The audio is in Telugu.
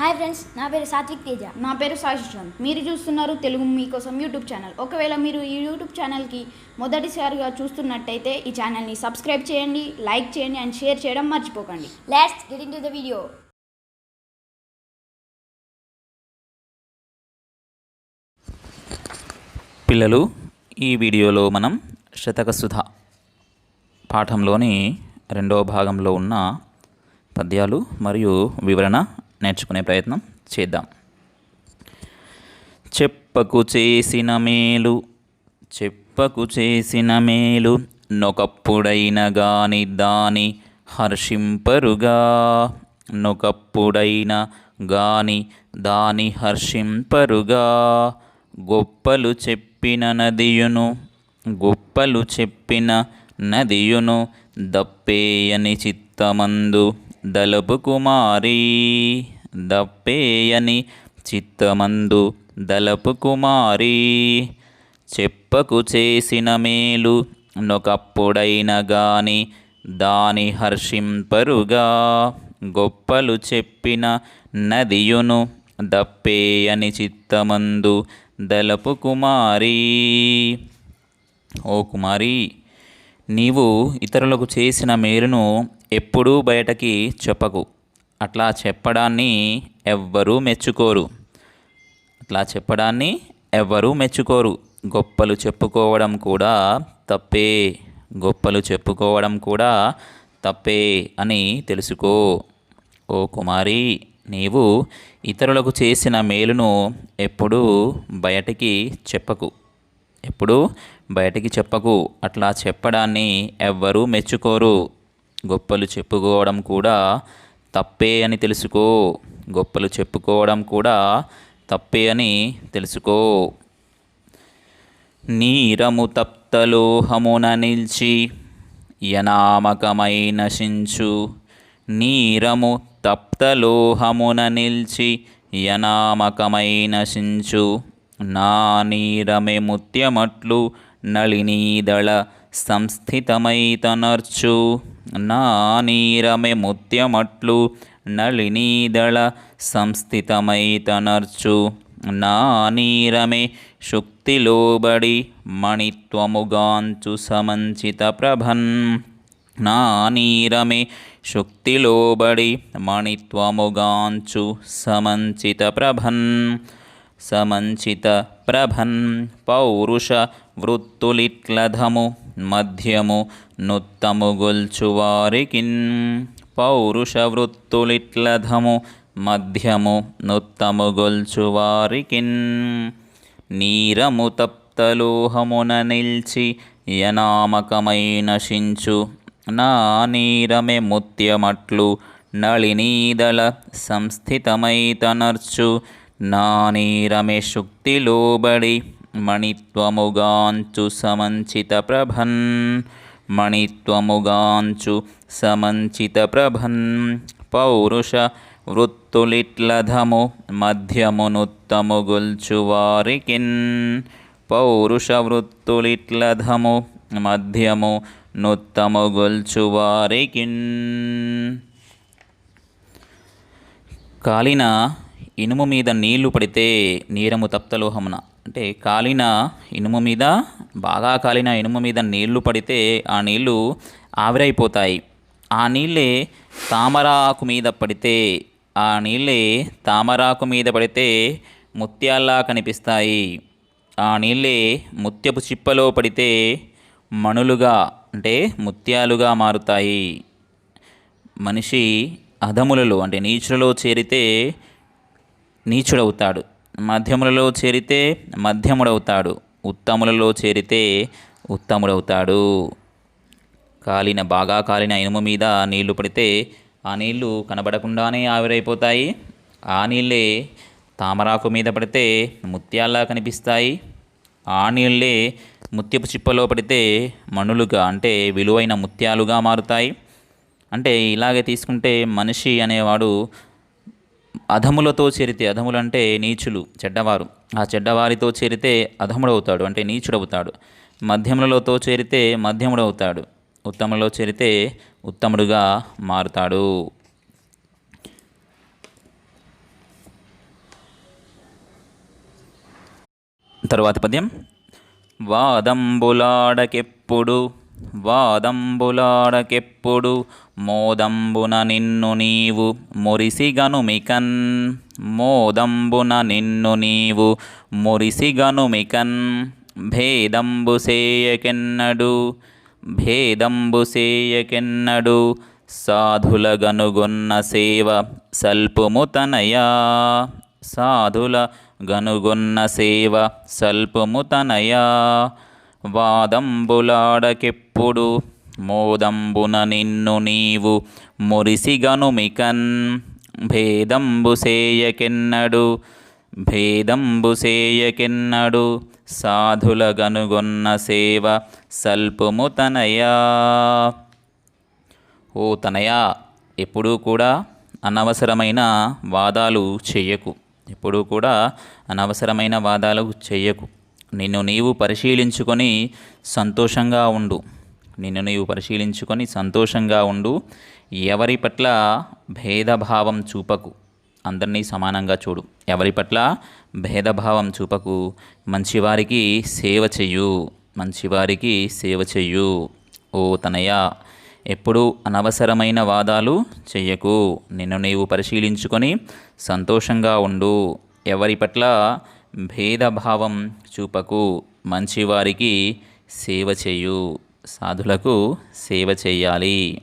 హాయ్ ఫ్రెండ్స్, నా పేరు సాత్విక్ తేజ. నా పేరు సాయిశ్రాంత్. మీరు చూస్తున్నారు తెలుగు మీకోసం యూట్యూబ్ ఛానల్. ఒకవేళ మీరు ఈ యూట్యూబ్ ఛానల్కి మొదటిసారిగా చూస్తున్నట్టయితే ఈ ఛానల్ని సబ్స్క్రైబ్ చేయండి, లైక్ చేయండి అండ్ షేర్ చేయడం మర్చిపోకండి. Let's get into the video. పిల్లలు, ఈ వీడియోలో మనం శతకసుధ పాఠంలోని రెండవ భాగంలో ఉన్న పద్యాలు మరియు వివరణ నేర్చుకునే ప్రయత్నం చేద్దాం. చెప్పకు చేసిన మేలు నొకప్పుడైన గాని దాని హర్షింపరుగా. నొకప్పుడైన గాని దాని హర్షింపరుగా. గొప్పలు చెప్పిన నదియును దప్పేయని చిత్తమందు దలపు కుమారి. దప్పేయని చిత్తమందు దలపు కుమారి. చెప్పకు చేసిన మేలు నొకప్పుడైన గాని దాని హర్షింపరుగా. గొప్పలు చెప్పిన నదియును దప్పేయని చిత్తమందు దలపు కుమారి. ఓ కుమారి, నీవు ఇతరులకు చేసిన మేలును ఎప్పుడూ బయటకి చెప్పకు. అట్లా చెప్పడాన్ని ఎవ్వరూ మెచ్చుకోరు. గొప్పలు చెప్పుకోవడం కూడా తప్పే అని తెలుసుకో. ఓ కుమారి, నీవు ఇతరులకు చేసిన మేలును ఎప్పుడూ బయటికి చెప్పకు. అట్లా చెప్పడాన్ని ఎవ్వరూ మెచ్చుకోరు. గొప్పలు చెప్పుకోవడం కూడా తప్పే అని తెలుసుకో. నీరము తప్తలోహమున నిల్చి యనామకమై నశించు. నీరము తప్తలోహమున నిల్చి యనామకమై నశించు. నా నీరమే ముత్యమట్లు నళినీదళ సంస్థితమై తనర్చు. నా నీరమే ముత్యమట్లు నళినీదళ సంస్థితమై తనర్చు. నా నీరమే శుక్తిలోబడి మణిత్వముగాంచు సమంచిత ప్రభన్. నా నీరమే శుక్తిలోబడి మణిత్వముగాంచు సమంచిత ప్రభన్. పౌరుష వృత్తులిట్లధము మధ్యము నుత్తము గొల్చువారికిన్. పౌరుష వృత్తులిట్లధము మధ్యము నుత్తము గొల్చువారికిన్. నీరము తప్తలోహమున నిల్చి యనామకమై నశించు. నా నీరమే ముత్యమట్లు నళినీదళ సంస్థితమై తనర్చు. నా నీరమే శుక్తిలోబడి మణిత్వముగాంచు సమంచిత ప్రభన్. పౌరుష వృత్తులిట్లధము మధ్యము నుత్తము గొల్చువారికిన్. పౌరుష వృత్తులిట్లధము మధ్యము నుత్తము గొల్చువారికిన్. కాలిన ఇనుము మీద నీళ్లు పడితే నీరము తప్తలోహమున, అంటే బాగా కాలిన ఇనుము మీద నీళ్లు పడితే ఆ నీళ్లు ఆవిరైపోతాయి. ఆ నీళ్ళే తామరాకు మీద పడితే ముత్యాల్లా కనిపిస్తాయి. ఆ నీళ్ళే ముత్యపు చిప్పలో పడితే మణులుగా, అంటే ముత్యాలుగా మారుతాయి. మనిషి అధములలో, అంటే నీచులలో చేరితే నీచుడవుతాడు. మధ్యములలో చేరితే మధ్యముడవుతాడు. ఉత్తములలో చేరితే ఉత్తముడవుతాడు. బాగా కాలిన ఇనుము మీద నీళ్లు పడితే ఆ నీళ్లు కనబడకుండానే ఆవిరైపోతాయి. ఆ నీళ్ళే తామరాకు మీద పడితే ముత్యాల్లా కనిపిస్తాయి. ఆ నీళ్ళే ముత్యపు చిప్పలో పడితే మణులుగా, అంటే విలువైన ముత్యాలుగా మారుతాయి. అంటే ఇలాగే తీసుకుంటే మనిషి అనేవాడు అధములతో చేరితే, అధములు అంటే నీచులు, చెడ్డవారు, ఆ చెడ్డవారితో చేరితే అధముడవుతాడు, అంటే నీచుడవుతాడు. మధ్యములతో చేరితే మధ్యముడవుతాడు. ఉత్తములలో చేరితే ఉత్తముడుగా మారుతాడు. తరువాత పద్యం. వాదంబులాడకెప్పుడు మోదంబున నిన్ను నీవు మురిసిగనుమికన్. భేదంబు సేయకెన్నడు సాధుల గనుగొన్న సేవ సల్పుముతనయా. వాదంబులాడకెప్పుడు మోదంబున నిన్ను నీవు మురిసిగనుమికన్. భేదంబు సేయకెన్నడు సాధుల గనుగొన్న సేవ సల్పుముతనయా. ఓ తనయా, ఎప్పుడూ కూడా అనవసరమైన వాదాలు చెయ్యకు. నిన్ను నీవు పరిశీలించుకొని సంతోషంగా ఉండు. ఎవరి పట్ల భేదభావం చూపకు. అందరినీ సమానంగా చూడు. ఎవరి పట్ల భేదభావం చూపకు. మంచివారికి సేవ చెయ్యు. ఓ తనయా, ఎప్పుడూ అనవసరమైన వాదాలు చెయ్యకు. నిన్ను నీవు పరిశీలించుకొని సంతోషంగా ఉండు. ఎవరి పట్ల భేదభావం చూపకు. మంచివారికి సేవ చెయ్యు. సాధులకు సేవ చెయ్యాలి.